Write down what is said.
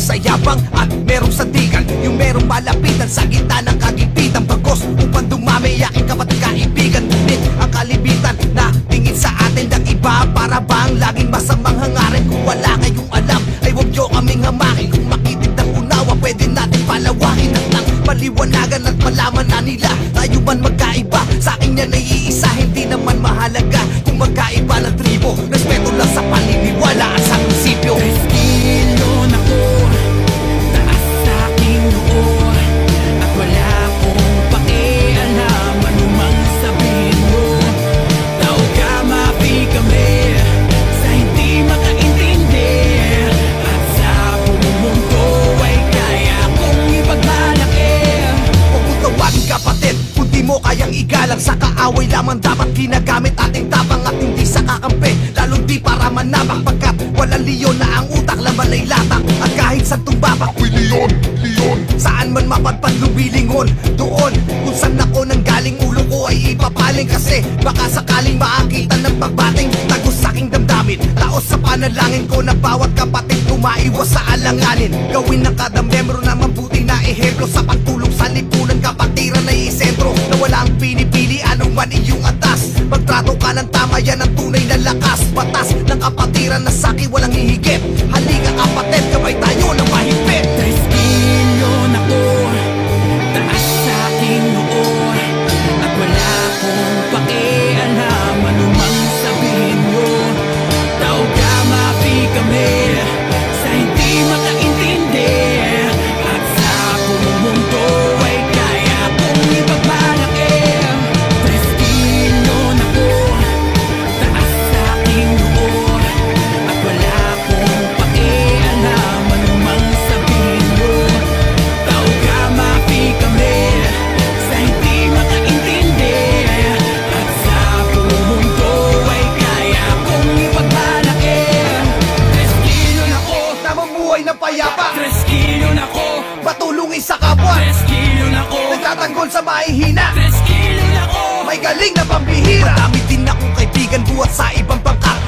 sa yabang at merong sandigan, yung merong malapitan sa gitna ng kagipitan. Bagos upang dumami aking kapatid kaibigan, ngunit ang kalibitan na tingin sa atin ng iba para bang laging masamang hangarin. Kung wala kayong alam ay huwag nyo kaming hamakin. Kung makitid ng unawa pwede natin palawakin at nang paliwanagan at malaman na nila tayo man magkaiba. Sa akin yan ay iisa, hindi naman mahalaga kung magkaiba ng tribo. Respeto lang sa paniniwala at sa prinsipyo. Kilon ako, taas sa aking noo, at wala akong pakialam anumang sabihin mo. Tao ka, mapi kami sa hindi makaintindi, at sa pumumundo ay kaya kong ipagmalaki. Huwag mo tawagin kapatid kung di mo kayang igalang. Sa kaaway lamang dapat ginagamit ating tapang at hindi sa kakampi, lalong di para manabak. Pagkat walang leon na ang utak, laman ay latak. At kahit sa tumbabak, uy leon, leon, saan man mapadpad lumilingon, doon kung saan ako nang galing ulo ko ay ipapaling. Kasi baka sakaling makakita ng pagbating tagos sa aking damdamin. Taos sa panalangin ko na bawat kapatid ko maiwas sa alanganin. Gawin ng kada membro na mabuti na ehemplo sa pagtulong sa lipunan. Kapatiran ay isentro na walang pinipili anuman iyong atas. Magtrato ka ng tama, yan ang tunay na lakas. Batas ng kapatiran na sa'kin walang hihigit. Halika kapatid, kamay tayo na mahigpit. 3 kilon ako, taas sa aking noo, at wala akong pakialam anumang sabihin mo. Tao ka, mapi kami sa hindi makaintindi, at sa pumumundo ay kaya kong ipagmalaki. 3 kilon ako, taas sa aking noo, at wala akong pakialam anumang sabihin mo. Tao ka, mapi kami sa hindi makaintindi, at sa pumumundo ay kaya kong ipagmalaki. 3 kilon ako, Namamuhay ng payapa, 3 kilon ako, patulungin sa kapwa, 3 kilon ako, nagtatanggol sa mahihina, 3 kilon ako. may galing na pambihira. Marami din akong kaibigan buhat sa ibang bangka,